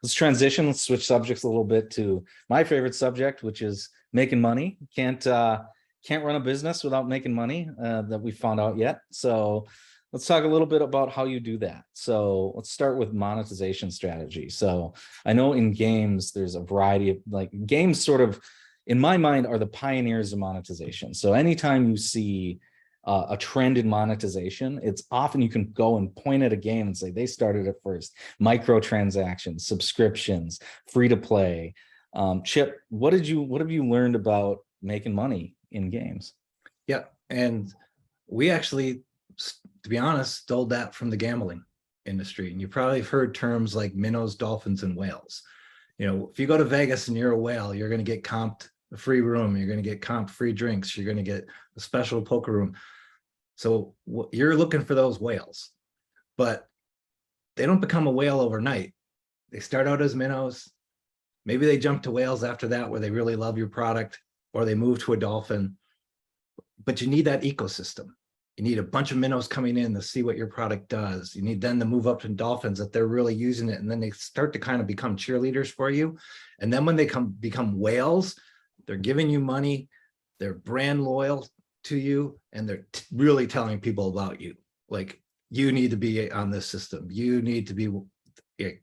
let's transition. Let's switch subjects a little bit to my favorite subject, which is making money. Can't run a business without making money, that we found out yet. So let's talk a little bit about how you do that. So let's start with monetization strategy. So I know in games, there's a variety of, like, games sort of, in my mind, are the pioneers of monetization. So anytime you see a trend in monetization, it's often you can go and point at a game and say they started it first. Microtransactions, subscriptions, free to play. Chip, what have you learned about making money in games? Yeah, and we actually, to be honest, stole that from the gambling industry. And you probably have heard terms like minnows, dolphins, and whales. You know, if you go to Vegas and you're a whale, you're going to get comped a free room, you're going to get comped free drinks, you're going to get a special poker room. So you're looking for those whales, but they don't become a whale overnight. They start out as minnows. Maybe they jump to whales after that, where they really love your product, or they move to a dolphin. But you need that ecosystem. You need a bunch of minnows coming in to see what your product does. You need then to move up to dolphins, that they're really using it. And then they start to kind of become cheerleaders for you. And then when they become whales, they're giving you money, they're brand loyal to you, and they're really telling people about you. Like, you need to be on this system. You need to be a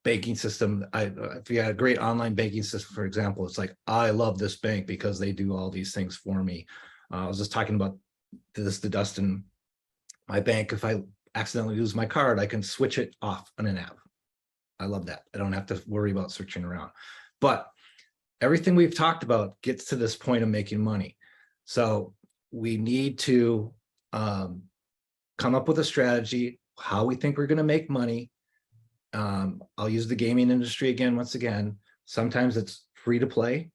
banking system. If you had a great online banking system, for example, it's like, I love this bank because they do all these things for me. I was just talking about this to Dustin. My bank, if I accidentally lose my card, I can switch it off on an app. I love that. I don't have to worry about searching around. But everything we've talked about gets to this point of making money. So we need to come up with a strategy, how we think we're going to make money. I'll use the gaming industry again, once again. Sometimes it's free to play.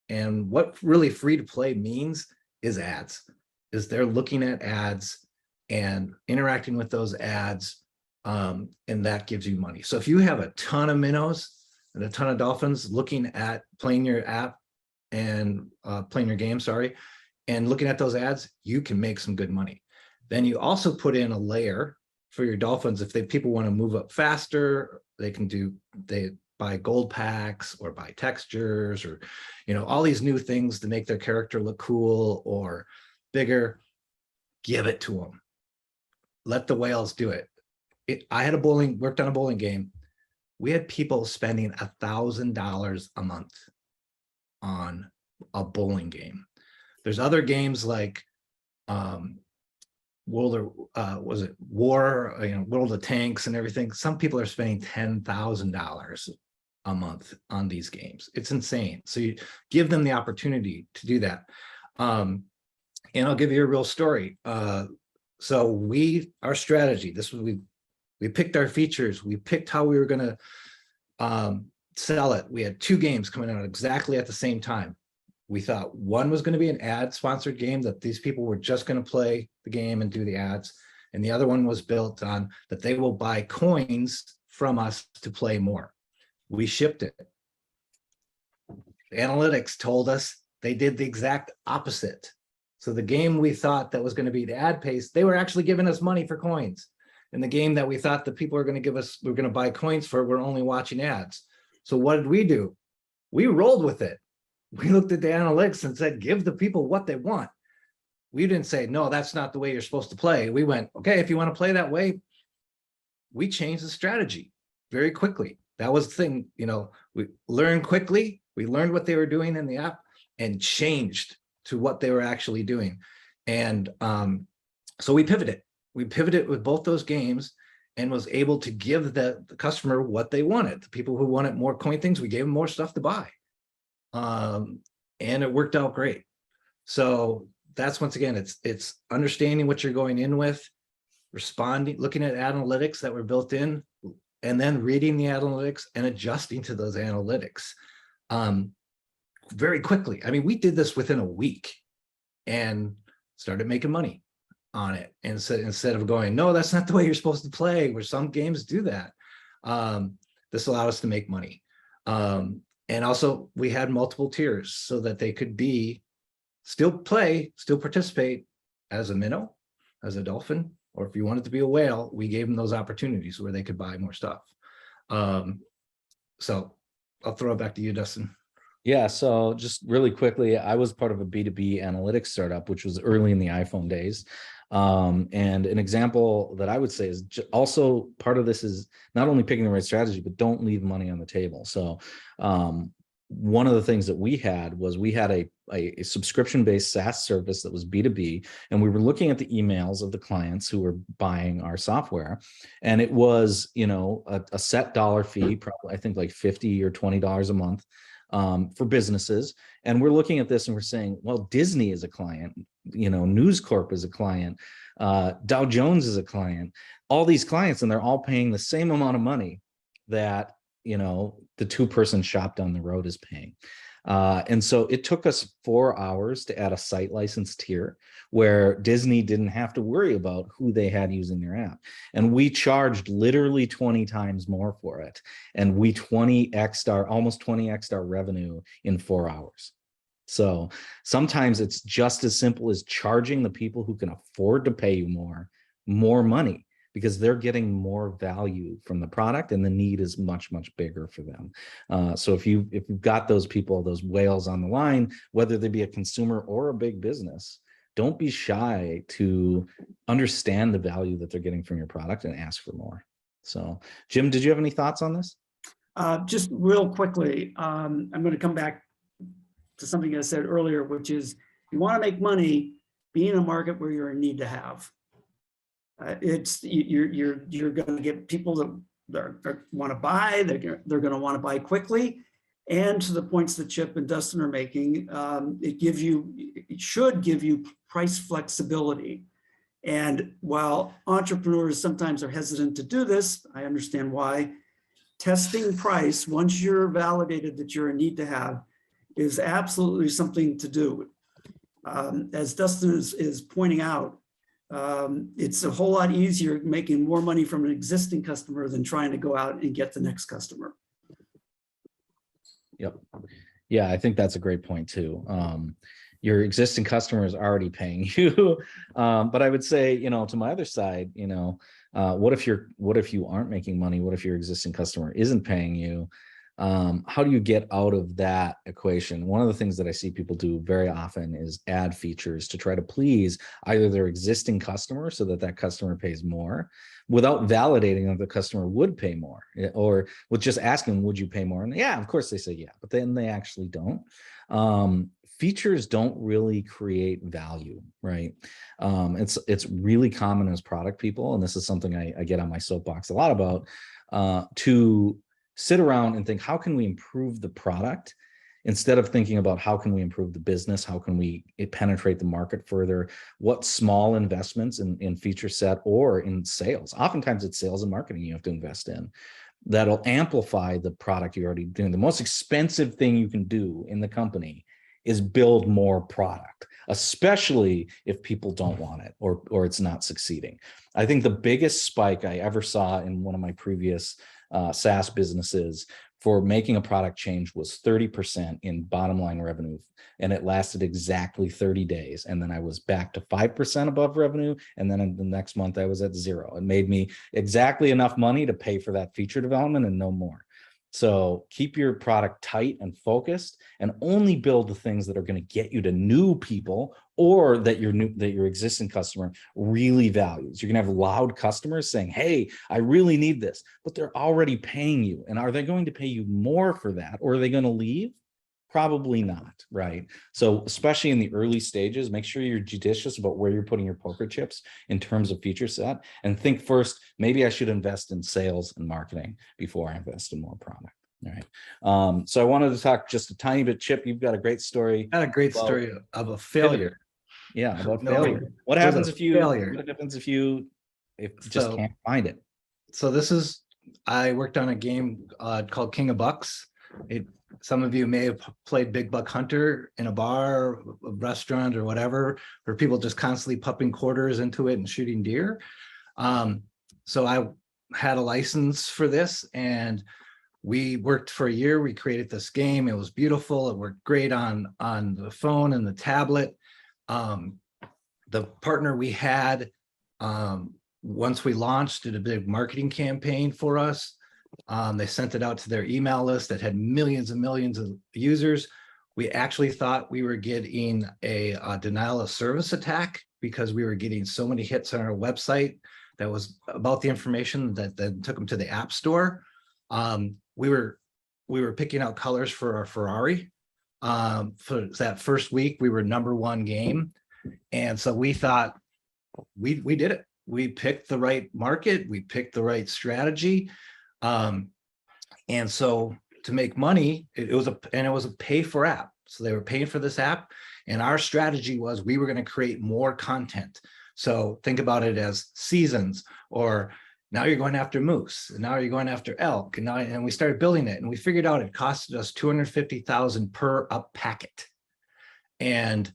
And what really free to play means is ads, is they're looking at ads and interacting with those ads. And that gives you money. So if you have a ton of minnows and a ton of dolphins looking at playing your app and playing your game, and looking at those ads, you can make some good money. Then you also put in a layer for your dolphins. If people want to move up faster, they buy gold packs or buy textures, or, you know, all these new things to make their character look cool or bigger. Give it to them. Let the whales do it. I had worked on a bowling game. We had people spending $1,000 a month on a bowling game. There's other games like World of Tanks and everything. Some people are spending $10,000 a month on these games. It's insane. So you give them the opportunity to do that. And I'll give you a real story. So our strategy, this was, we picked our features, we picked how we were going to sell it. We had 2 games coming out exactly at the same time. We thought one was going to be an ad sponsored game that these people were just going to play the game and do the ads. And the other one was built on that they will buy coins from us to play more. We shipped it. The analytics told us they did the exact opposite. So the game we thought that was going to be the ad pace, they were actually giving us money for coins. And the game that we thought the people are going to give us, we're going to buy coins for, we're only watching ads. So what did we do? We rolled with it. We looked at the analytics and said, give the people what they want. We didn't say, no, that's not the way you're supposed to play. We went, okay, if you want to play that way, we changed the strategy very quickly. That was the thing, you know, we learned quickly. We learned what they were doing in the app and changed to what they were actually doing. And so we pivoted. We pivoted with both those games and was able to give the customer what they wanted. The people who wanted more coin things, we gave them more stuff to buy. And it worked out great. So that's, once again, it's understanding what you're going in with, responding, looking at analytics that were built in, and then reading the analytics and adjusting to those analytics very quickly. I mean, we did this within a week and started making money on it. And so instead of going, no, that's not the way you're supposed to play, where some games do that, this allowed us to make money. And also we had multiple tiers so that they could still participate as a minnow, as a dolphin, or if you wanted to be a whale, we gave them those opportunities where they could buy more stuff. So I'll throw it back to you, Dustin. Yeah, so just really quickly, I was part of a B2B analytics startup, which was early in the iPhone days. And an example that I would say is also part of this is not only picking the right strategy, but don't leave money on the table. So one of the things that we had was we had a subscription-based SaaS service that was B2B, and we were looking at the emails of the clients who were buying our software, and it was, you know, a set dollar fee, probably I think like $50 or $20 a month for businesses. And we're looking at this and we're saying, well, Disney is a client, you know, News Corp is a client, Dow Jones is a client, all these clients, and they're all paying the same amount of money that, you know, the two-person shop down the road is paying. And so it took us 4 hours to add a site license tier where Disney didn't have to worry about who they had using their app. And we charged literally 20 times more for it. And we 20x'd almost 20x'd our revenue in 4 hours. So sometimes it's just as simple as charging the people who can afford to pay you more money, because they're getting more value from the product and the need is much, much bigger for them. So if you've got those people, those whales on the line, whether they be a consumer or a big business, don't be shy to understand the value that they're getting from your product and ask for more. So Jim, did you have any thoughts on this? Just real quickly, I'm going to come back to something I said earlier, which is you want to make money, be in a market where you're in need to have. You're going to get people that want to buy. They're going to want to buy quickly, and to the points that Chip and Dustin are making, it should give you price flexibility. And while entrepreneurs sometimes are hesitant to do this, I understand why. Testing price once you're validated that you're in need to have is absolutely something to do. As Dustin is pointing out, it's a whole lot easier making more money from an existing customer than trying to go out and get the next customer. Yep. Yeah, I think that's a great point too. Your existing customer is already paying you. But I would say, you know, to my other side, you know, what if you aren't making money? What if your existing customer isn't paying you? How do you get out of that equation? One of the things that I see people do very often is add features to try to please either their existing customer so that that customer pays more without validating that the customer would pay more, or with just asking, would you pay more? And yeah, of course they say yeah, but then they actually don't. Features don't really create value, right? It's really common as product people, and this is something I get on my soapbox a lot about, to sit around and think, how can we improve the product instead of thinking about how can we improve the business? How can we penetrate the market further? What small investments in feature set or in sales? Oftentimes it's sales and marketing you have to invest in that'll amplify the product you're already doing. The most expensive thing you can do in the company is build more product, especially if people don't want it or it's not succeeding. I think the biggest spike I ever saw in one of my previous SaaS businesses for making a product change was 30% in bottom line revenue. And it lasted exactly 30 days. And then I was back to 5% above revenue. And then in the next month I was at 0. It made me exactly enough money to pay for that feature development and no more. So keep your product tight and focused, and only build the things that are going to get you to new people, or that your existing customer really values. You're going to have loud customers saying, hey, I really need this, but they're already paying you. And are they going to pay you more for that, or are they going to leave? Probably not, right? So especially in the early stages, make sure you're judicious about where you're putting your poker chips in terms of feature set, and think first, maybe I should invest in sales and marketing before I invest in more product. All right. So I wanted to talk just a tiny bit. Chip, you've got a great story. Got a great story of a failure. Yeah, about No, failure. What happens if you just can't find it? So I worked on a game called King of Bucks. Some of you may have played Big Buck Hunter in a bar, a restaurant, or whatever, where people just constantly pumping quarters into it and shooting deer. So I had a license for this, and we worked for a year. We created this game. It was beautiful. It worked great on the phone and the tablet. The partner we had, once we launched, did a big marketing campaign for us. They sent it out to their email list that had millions and millions of users. We actually thought we were getting a denial of service attack because we were getting so many hits on our website that was about the information that then took them to the App Store. We were picking out colors for our Ferrari. For that first week, we were #1 game. And so we thought we did it. We picked the right market. We picked the right strategy. And so to make money, it was a pay for app. So they were paying for this app. And our strategy was we were going to create more content. So think about it as seasons, or now you're going after moose, and now you're going after elk. And we started building it, and we figured out it costed us $250,000 per up packet. And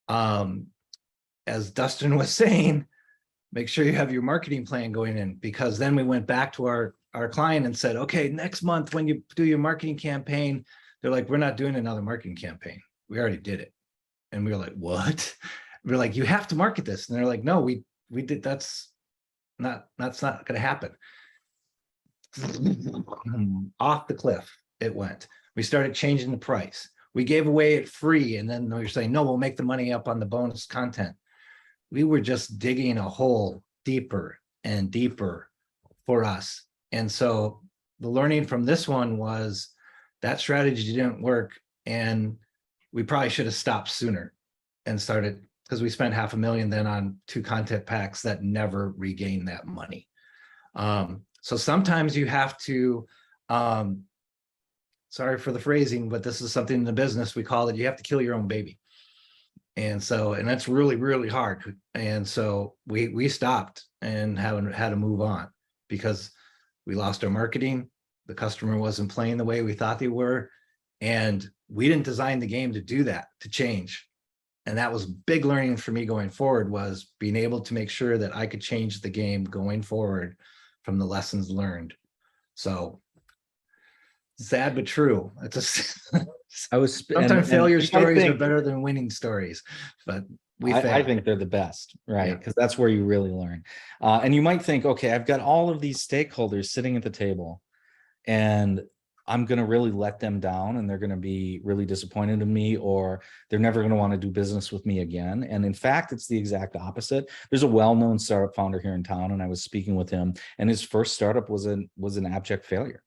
as Dustin was saying, make sure you have your marketing plan going in, because then we went back to our client and said, okay, next month when you do your marketing campaign, they're like, we're not doing another marketing campaign. We already did it. And we were like, what? We're like, you have to market this. And they're like, no, we did. That's not going to happen. Off the cliff it went. We started changing the price. We gave away it free. And then we were saying, no, we'll make the money up on the bonus content. We were just digging a hole deeper and deeper for us. And so the learning from this one was that strategy didn't work. And we probably should have stopped sooner and started, because we spent $500,000 then on 2 content packs that never regained that money. So sometimes you have to, sorry for the phrasing, but this is something in the business, we call it, you have to kill your own baby. And so, and that's really, really hard. And so we stopped and had to move on because we lost our marketing. The customer wasn't playing the way we thought they were. And we didn't design the game to do that, to change. And that was big learning for me going forward, was being able to make sure that I could change the game going forward from the lessons learned. So sad but true. It's sometimes failure stories are better than winning stories, but I think they're the best, right? Because that's where you really learn. And you might think, okay, I've got all of these stakeholders sitting at the table, and I'm going to really let them down, and they're going to be really disappointed in me, or they're never going to want to do business with me again. And in fact, it's the exact opposite. There's a well-known startup founder here in town, and I was speaking with him, and his first startup was an abject failure.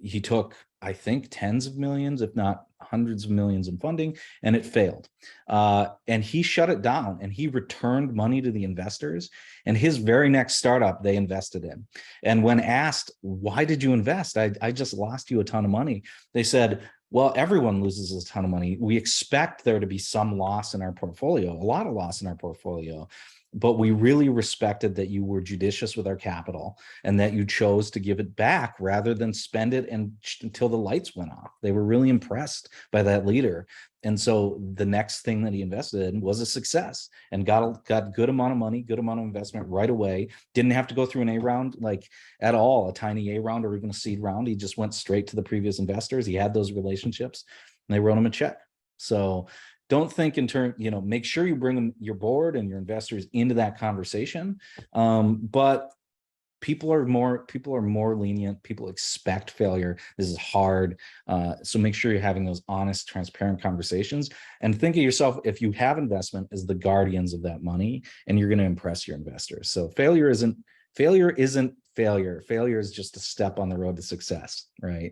He took, I think, tens of millions, if not hundreds of millions in funding, and it failed. And he shut it down, and he returned money to the investors. And his very next startup, they invested in. And when asked, why did you invest? I just lost you a ton of money. They said, well, everyone loses a ton of money. We expect there to be some loss in our portfolio, a lot of loss in our portfolio. But we really respected that you were judicious with our capital and that you chose to give it back rather than spend it until the lights went off. They were really impressed by that leader. And so the next thing that he invested in was a success and got good amount of money, good amount of investment right away. Didn't have to go through an A round like at all, a tiny A round or even a seed round. He just went straight to the previous investors. He had those relationships and they wrote him a check. So don't think in terms, make sure you bring your board and your investors into that conversation. But people are more lenient. People expect failure. This is hard. So make sure you're having those honest, transparent conversations, and think of yourself, if you have investment, as the guardians of that money, and you're going to impress your investors. So failure isn't failure. Failure is just a step on the road to success, right?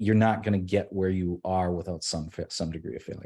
You're not going to get where you are without some degree of failure.